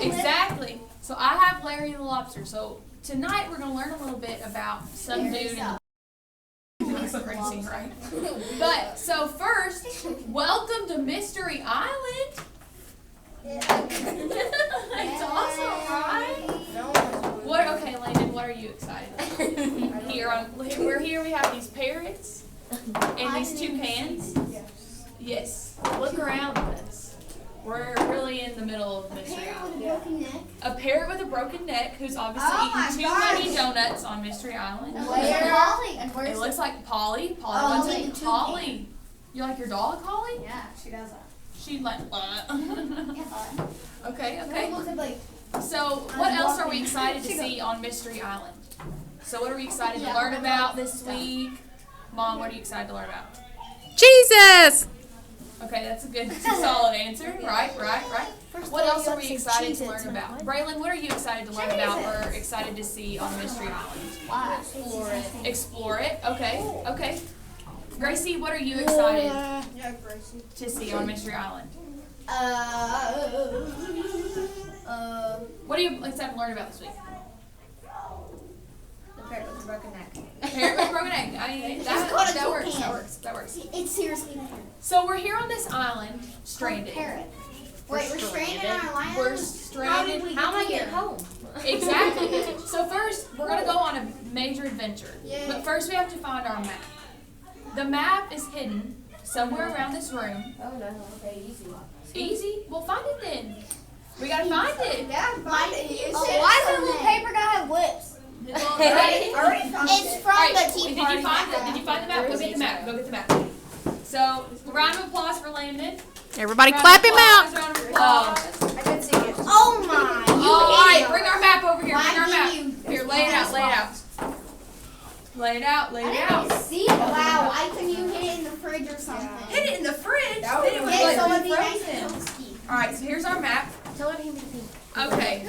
Exactly. So I have Larry the Lobster. So tonight we're going to learn a little bit about some dude in the crazy, right? But so first, welcome to Mystery Island. It's awesome, right? Okay, Landon, what are you excited about? We're here, we have these parrots and these toucans. Yes. Look around us. We're really in the middle of Mystery Island. A parrot with a broken neck who's obviously eating too many donuts on Mystery Island. It looks like Polly. Polly. You like your dog, Holly? Yeah, she does that. She like Okay. So what else are we excited to see on Mystery Island? So what are we excited to learn about this week? Mom, what are you excited to learn about? Jesus! Okay, that's a good solid answer. Right. What else are we excited to learn about? Braylon, what are you excited to learn about or excited to see on Mystery Island? Explore it. Okay. Gracie, what are you excited to see on Mystery Island? What are you excited to learn about this week? The parrot with the broken neck. Parrot with a broken egg. That works. It's seriously the So we're here on this island, stranded. parrot. Wait, we're stranded on an island? We're stranded. How am I getting home? Exactly. So first, we're going to go on a major adventure. But first, we have to find our map. The map is hidden somewhere around this room. Oh no, okay, easy. Easy? Well, find it then. We got to find it. Yeah, find it. Why does the little paper guy have lips? It's from the tea Did party. you find it? Did you find the map? Go get the map. So, round of applause for Landon. Everybody clap him out. Round of applause. I can see it. Oh my! All right, bring our map over here. Why Bring our map. do you- Here, lay it out. Lay it out. I didn't see it. Wow, I think you hit it in the fridge or something. Hit it in the fridge. Yeah, so it'd be nice and toasty. All right, so here's our map. Tell her to hand me the pink. Okay.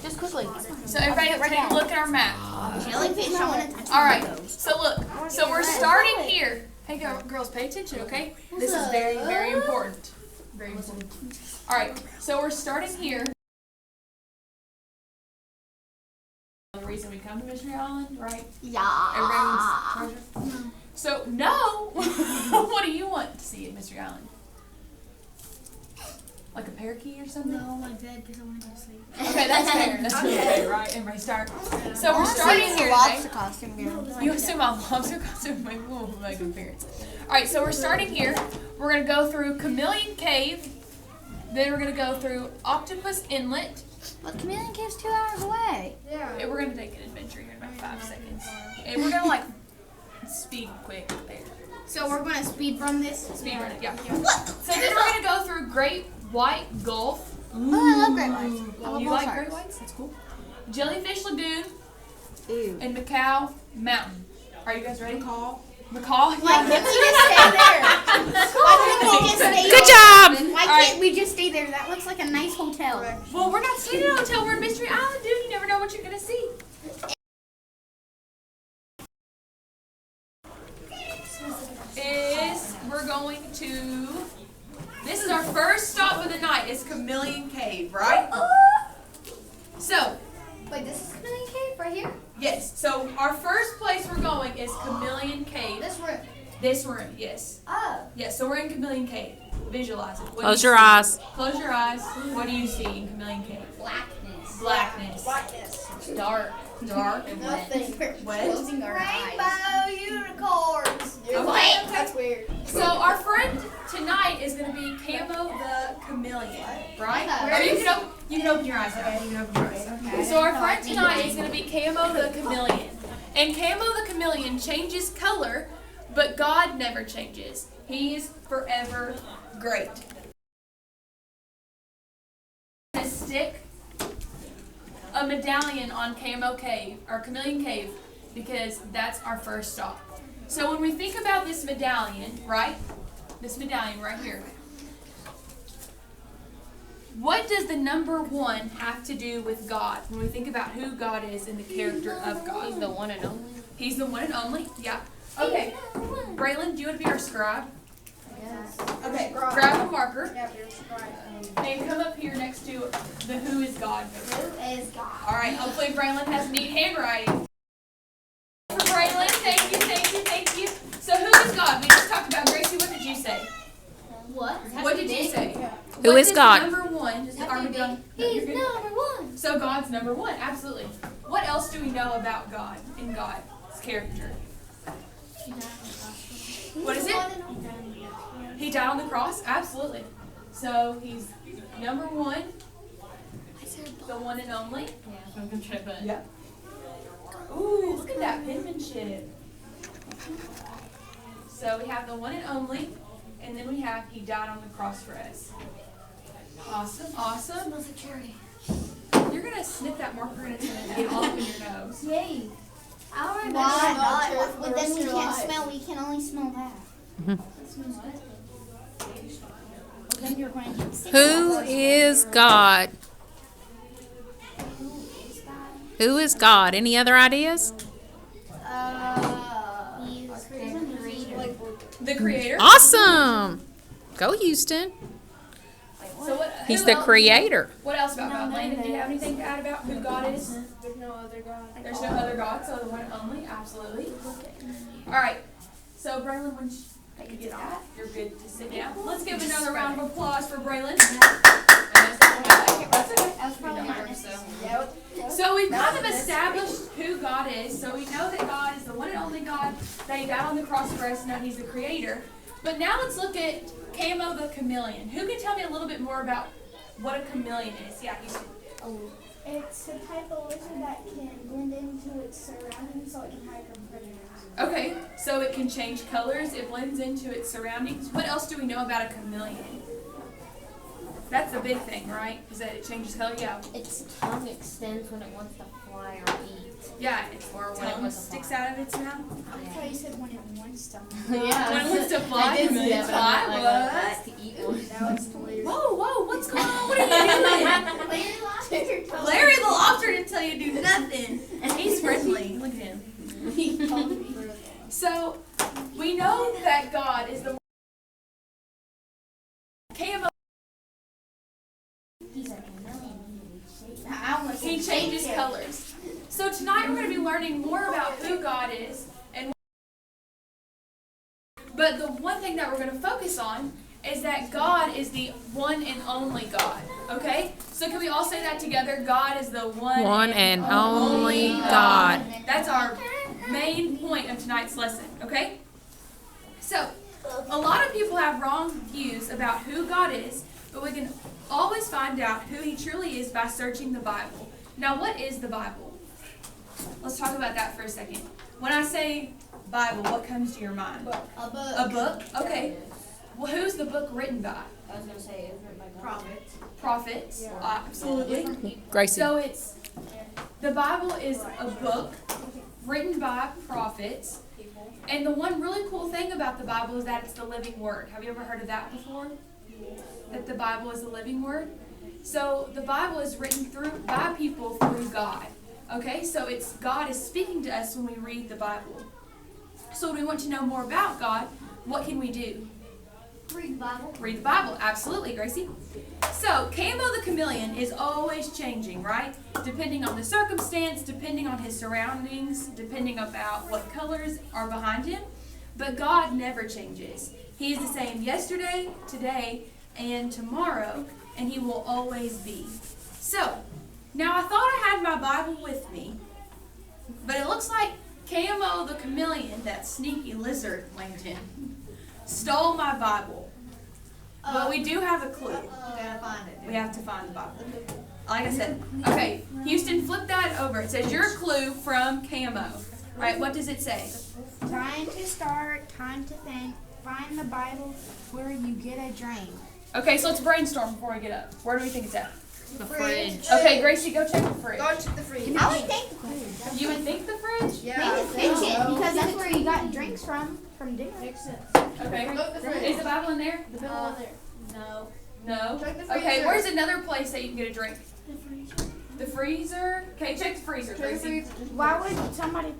Just quickly. So everybody take a look at our map. Jellyfish, I want to touch All right. So look. So we're starting here. Hey, girls, pay attention, okay? This is very, very important. Very important. All right. So we're starting here. The reason we come to Mystery Island, right? Yeah. Everyone's treasure. So no. What do you want to see at Mystery Island? Like a parakeet or something? No, my bed because I want to go to sleep. Okay, that's fair. That's really fair, right? Everybody start. So we're starting here. Lobster costume again. You assume my lobster costume will make an appearance. Alright, so we're starting here. We're going to go through Chameleon Cave. Then we're going to go through Octopus Inlet. But Chameleon Cave's 2 hours away. And we're going to take an adventure here in about 5 seconds. And we're going to speed quick there. So we're going to speed run this? Speed run it, yeah. So then we're going to go through Great White Gulf. Oh, I love great whites. I love You all like sharks. Great Whites? That's cool. Jellyfish Lagoon. Ew. And Macau Mountain. Are you guys ready? McCall? Why can't we just stay there? Why can't we just stay Good there? job! Why can't we just stay there? That looks like a nice hotel. Well, we're not staying in a hotel. We're in Mystery Island, dude. You never know what you're going to see. We're going to... This is our first stop of the night. It's Chameleon Cave, right? So... Wait, this is Chameleon Cave right here? Yes. So our first place we're going is Chameleon Cave. This room. This room, yes. Oh. Yes, so we're in Chameleon Cave. Visualize it. What do Close you your see? eyes. Close your eyes. What do you see in Chameleon Cave? Blackness. Blackness. Dark. Dark and wet. Nothing. Wet. Closing our eyes. Unicorns. Okay. That's weird. So our friend tonight is going to be Camo the Chameleon, right? Or you can open your eyes. Okay, you can open your eyes. Okay. So our friend tonight is going to be Camo the Chameleon, and Camo the Chameleon changes color, but God never changes. He is forever great. To stick a medallion on Camo Cave or Chameleon Cave because that's our first stop. So when we think about this medallion, right? This medallion right here. What does the number 1 have to do with God? When we think about who God is and the character of God. He's the one and only. He's the one and only? Yeah. Okay. Braylon, do you want to be our scribe? Okay, grab a marker and come up here next to the Who is God. Who is God? All right, hopefully Braylon has neat handwriting. For Braylon, thank you, thank you, thank you. So who is God? We just talked about. Gracie, what did you say? What? What did you say? Who is God? Number one. Are we done? He's number one. So God's number one, absolutely. What else do we know about God and God's character? What is it? He died on the cross? Absolutely. So he's number one, the one and only. Yeah, I'm gonna try that. Yep. Ooh, look at that penmanship. So we have the one and only, and then we have he died on the cross for us. Awesome, awesome. Smells like cherry. You're going to snip that marker and it's going to get all up in your nose. Yay. I'll remember Why that. not? But then we can't smell. We can only smell that. Then you're going to sing Who that. is God? Who is God? Any other ideas? He's the creator. The creator. Awesome. Go Houston. So what, He's who the else- creator. What else about God? Landon, do you have anything to add about who God is? There's no other God. There's no other God, so the one and only, absolutely. All right. So Braylon, when you get that, you're good to sit down. Let's give another round of applause for Braylon. That's okay. That was probably not necessary. So we've kind of established who God is. So we know that God is the one and only God, that he died on the cross for us, and that he's the creator. But now let's look at Camo the chameleon. Who can tell me a little bit more about what a chameleon is? Yeah, you It's a type of lizard that can blend into its surroundings so it can hide from predators. Okay, so it can change colors, it blends into its surroundings. What else do we know about a chameleon? That's the big thing, right? Is that it changes color? Yeah. Its tongue extends when it wants to fly or eat. Yeah, its Or when it tongue wants to sticks fly. out of its mouth. I thought you said when it wants to. Yeah. When it wants to fly, I did see chameleons that, but I'm fly. not like, What? wants to eat one. That was hilarious. Whoa, whoa, what's going on? What are you Larry Lobster doing? told Larry the lobster didn't tell you to do nothing. And he's friendly. Look at him. He told me. So, we know that God is the KMO. He's a chameleon. I almost He said changes thank you. colors. So tonight we're going to be learning more about who God is, but the one thing that we're going to focus on is that God is the one and only God. Okay? So can we all say that together? God is the One and only God. That's our main point of tonight's lesson. Okay? So, a lot of people have wrong views about who God is, but we can always find out who he truly is by searching the Bible. Now, what is the Bible? Let's talk about that for a second. When I say Bible, what comes to your mind? A book. A book? Okay. Well, who's the book written by? I was gonna say it was written by God. Prophets. Prophets. Absolutely. Gracie. So the Bible is a book written by prophets. And the one really cool thing about the Bible is that it's the living word. Have you ever heard of that before? That the Bible is the living word? So the Bible is written by people through God. Okay, so it's God is speaking to us when we read the Bible. So when we want to know more about God, what can we do? Read the Bible. Read the Bible. Absolutely, Gracie. So, Camo the chameleon is always changing, right? Depending on the circumstance, depending on his surroundings, depending about what colors are behind him. But God never changes. He is the same yesterday, today, and tomorrow, and he will always be. So, now I thought I had my Bible with me, but it looks like Camo the chameleon, that sneaky lizard, Langton, stole my Bible. But we do have a clue. We gotta find it. We have to find the Bible. Like I said. Okay, Houston, flip that over. It says your clue from Camo. Right, what does it say? Time to start, time to think. Find the Bible where you get a drink. Okay, so let's brainstorm before we get up. Where do we think it's at? The fridge. Okay, Gracie, go check the fridge. Go to the fridge. I would think the fridge. You would think the fridge? Maybe the kitchen, because that's where you got drinks from dinner. Okay. Is the Bible in there? The Bible there. No. No. Check the Okay, freezer. where's another place that you can get a drink? The freezer. The freezer? Okay, check the freezer, Gracie. Why would somebody?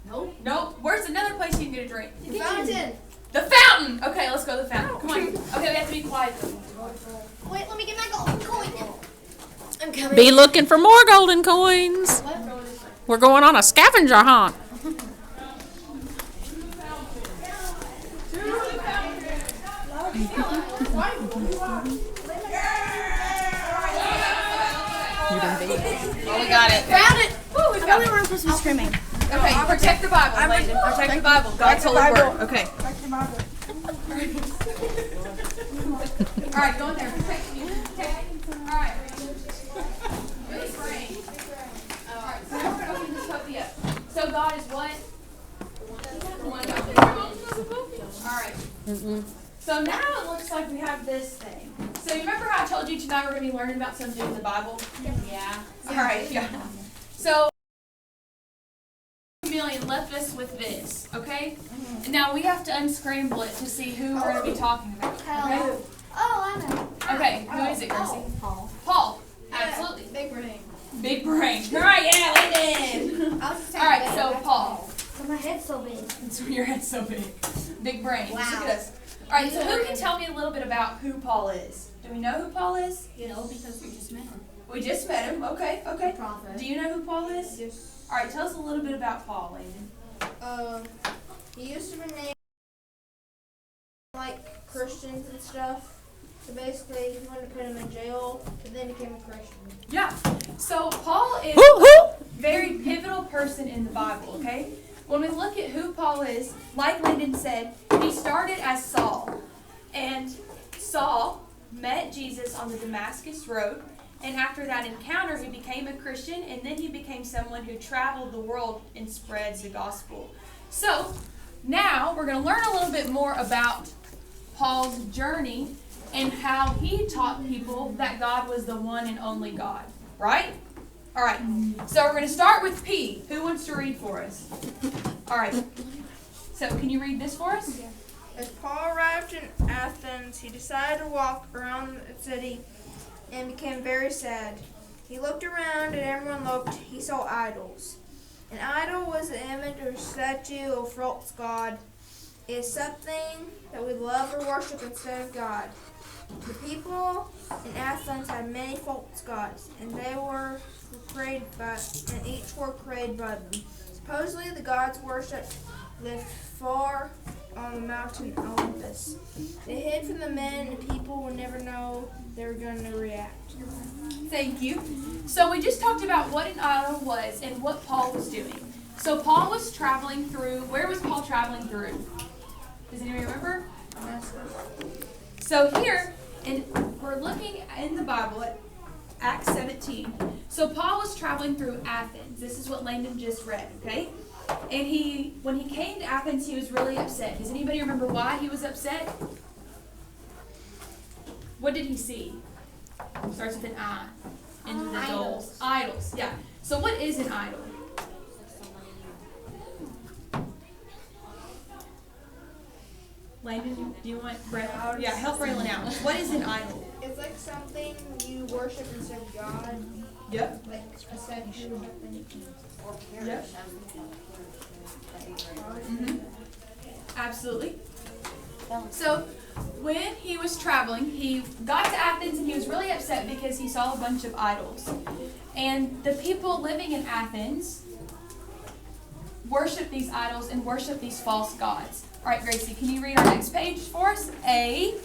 Nope. Where's another place you can get a drink? The fountain. The fountain. Okay, let's go to the fountain. Come on. Okay, we have to be quiet. Wait, let me get my golden coin. I'm coming. Be looking for more golden coins. We're going on a scavenger hunt. Oh, we got it. Found it. Woo, we I thought found we it. weren't supposed to be screaming. Okay, protect the Bible, Landon. Protect the Bible. God's holy word. Okay. All right, go in there. Protect you. All right. Really brain. All right, so now we're going to open this puppy up. So God is what? One God. All right. So now it looks like we have this thing. So you remember how I told you tonight we're going to be learning about something in the Bible? Yeah. All right, yeah. So Chameleon left us with this, okay? And now we have to unscramble it to see who we're going to be talking about. Okay? Oh, I know. Okay, who is it, Gracie? Paul. Paul. Absolutely. Big brain. Big brain. All right, yeah, Landon. All right, so Paul. So my head's so big. So your head's so big. Big brain. Wow. Look at us. All right, so who can tell me a little bit about who Paul is? Do we know who Paul is? No, because we just met him. We just met him. Okay, okay. Prophet. Do you know who Paul is? Yes. All right, tell us a little bit about Paul, Landon. He used to be named like Christians and stuff. So basically, he wanted to put him in jail, but then became a Christian. Yeah. So Paul is Woo hoo! a very pivotal person in the Bible, okay? When we look at who Paul is, like Landon said, he started as Saul. And Saul met Jesus on the Damascus Road. And after that encounter, he became a Christian. And then he became someone who traveled the world and spreads the gospel. So now we're going to learn a little bit more about Paul's journey and how he taught people that God was the one and only God. Right? All right. So we're going to start with P. Who wants to read for us? All right. So can you read this for us? As Paul arrived in Athens, he decided to walk around the city and became very sad. He looked around and everyone looked. He saw idols. An idol was an image or statue of a false god. It is something that we love or worship instead of God. The people in Athens had many false gods, and they were created by, and each were created by them. Supposedly, the gods worshipped lived far on the mountain Olympus. They hid from the men, and people would never know they were going to react. Thank you. So we just talked about what an idol was and what Paul was doing. So Paul was traveling through, where was Paul traveling through? Does anyone remember? So here, and we're looking in the Bible at Acts 17. So Paul was traveling through Athens. This is what Landon just read, okay? And when he came to Athens, he was really upset. Does anybody remember why he was upset? What did he see? Starts with an I. Into the idols. Idols, yeah. So what is an idol? Landon, do you want Braylon? Yeah, help Braylon out. What is an idol? It's like something you worship instead of God. Yep. Like a statue or something. Yep. Mm-hmm. Absolutely. So when he was traveling, he got to Athens and he was really upset because he saw a bunch of idols. And the people living in Athens worship these idols and worship these false gods. All right, Gracie, can you read our next page for us? A.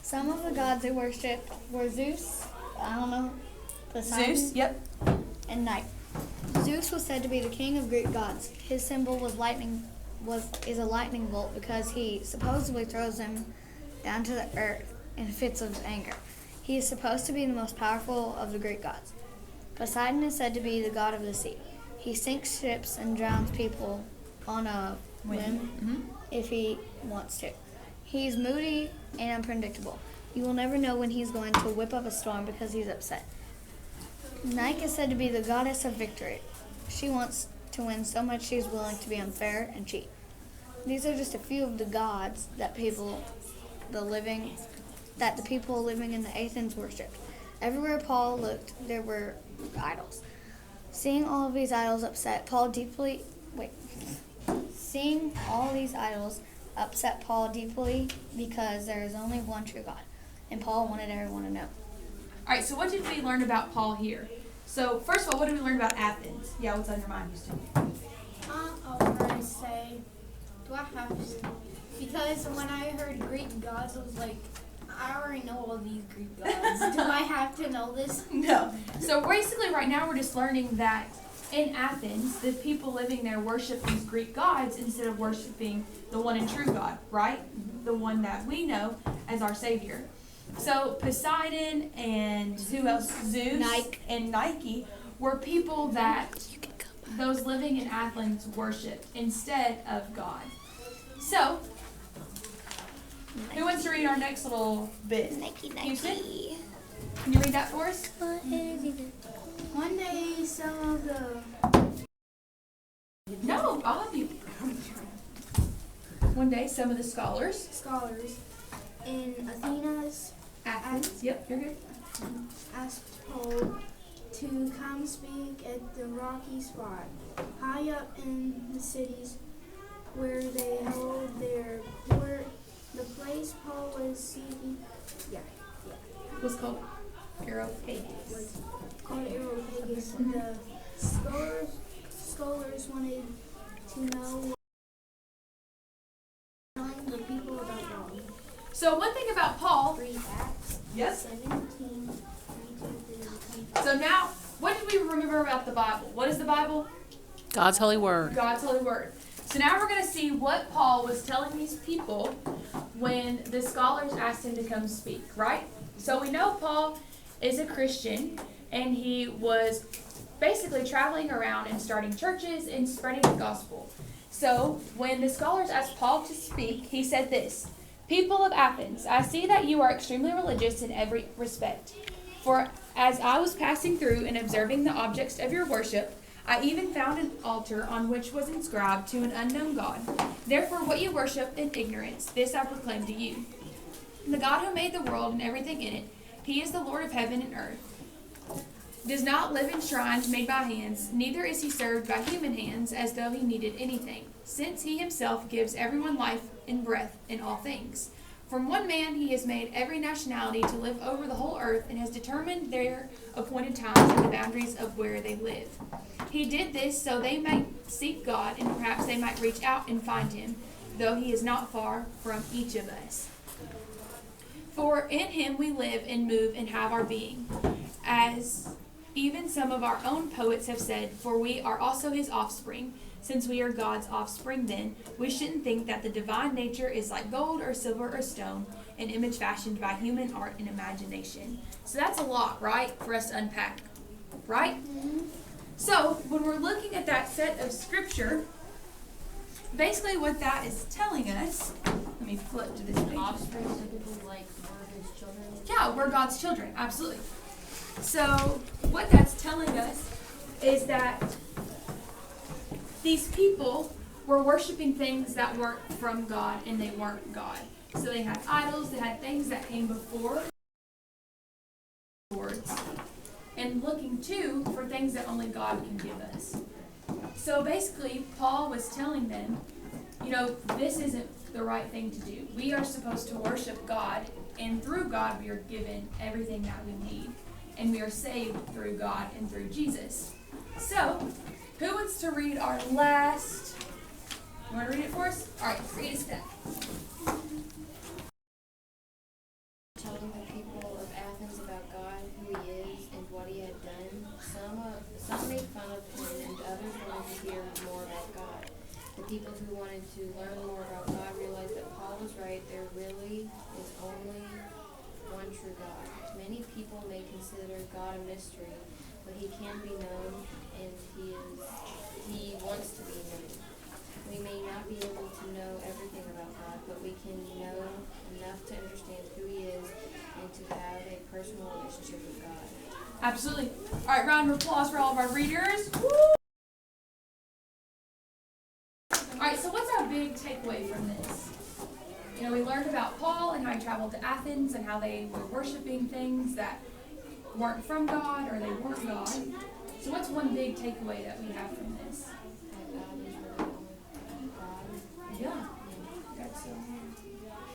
Some of the gods they worshipped were Zeus, I don't know, Poseidon, Zeus, yep. and Night. Zeus was said to be the king of Greek gods. His symbol was is a lightning bolt because he supposedly throws them down to the earth in fits of anger. He is supposed to be the most powerful of the Greek gods. Poseidon is said to be the god of the sea. He sinks ships and drowns people on a whim if he wants to. He's moody and unpredictable. You will never know when he's going to whip up a storm because he's upset. Nike is said to be the goddess of victory. She wants to win so much she's willing to be unfair and cheat. These are just a few of the gods that the people living in the Athens worshipped. Everywhere Paul looked, there were idols. Seeing all these idols upset Paul deeply because there is only one true God, and Paul wanted everyone to know. All right, so what did we learn about Paul here? So first of all, what did we learn about Athens? Yeah, what's on your mind, Houston? I was going to say, do I have to? Because when I heard Greek gods, I was like, I already know all these Greek gods. Do I have to know this? No. So basically right now we're just learning that in Athens, the people living there worship these Greek gods instead of worshiping the one and true God, right? The one that we know as our Savior. So Poseidon and who else? Zeus and Nike were people that those living in Athens worshiped instead of God. So, who wants to read our next little bit? Nike. Houston? Can you read that for us? One day, some of the No, I'll help you. One day, some of the scholars. scholars in Athens. Yep, you're good. asked Paul to come speak at the rocky spot, high up in the cities where they held their court. The place Paul was seeking, What's called Areopagus. called Areopagus. The scholars wanted to know telling the people about God. So one thing about Paul. Read Acts Yes. 17. So now, what did we remember about the Bible? What is the Bible? God's holy word. God's holy word. So now we're going to see what Paul was telling these people when the scholars asked him to come speak, right? So we know Paul is a Christian, and he was basically traveling around and starting churches and spreading the gospel. So when the scholars asked Paul to speak, he said this: "People of Athens, I see that you are extremely religious in every respect. For as I was passing through and observing the objects of your worship, I even found an altar on which was inscribed to an unknown God. Therefore, what you worship in ignorance, this I proclaim to you. The God who made the world and everything in it, he is the Lord of heaven and earth. Does not live in shrines made by hands, neither is he served by human hands as though he needed anything, since he himself gives everyone life and breath in all things. From one man he has made every nationality to live over the whole earth and has determined their appointed times and the boundaries of where they live. He did this so they might seek God, and perhaps they might reach out and find him, though he is not far from each of us. For in him we live and move and have our being, as even some of our own poets have said, for we are also his offspring. Since we are God's offspring, then, we shouldn't think that the divine nature is like gold or silver or stone, an image fashioned by human art and imagination." So that's a lot, right, for us to unpack, right? So when we're looking at that set of scripture, basically what that is telling us, let me flip to this page. Offspring, typically like we're his children. Yeah, we're God's children, absolutely. So what that's telling us is that these people were worshiping things that weren't from God, and they weren't God. So they had idols, they had things that came before words, and looking too for things that only God can give us. So basically, Paul was telling them, this isn't the right thing to do. We are supposed to worship God, and through God we are given everything that we need. And we are saved through God and through Jesus. So, who wants to read our last? You want to read it for us? All right, read it, Steph. Telling the people of Athens about God, who he is, and what he had done. Some made fun of him, and others wanted to hear more about God. The people who wanted to learn more about God realized that Paul was right. There really is only one true God. Many people may consider God a mystery, but he can be known, and he wants to be known. We may not be able to know everything about God, but we can know enough to understand who he is and to have a personal relationship with God. Absolutely. All right, round of applause for all of our readers. Woo! All right, so what's our big takeaway from this? We learned about Paul and how he traveled to Athens and how they were worshiping things that weren't from God or they weren't God. So what's one big takeaway that we have from this?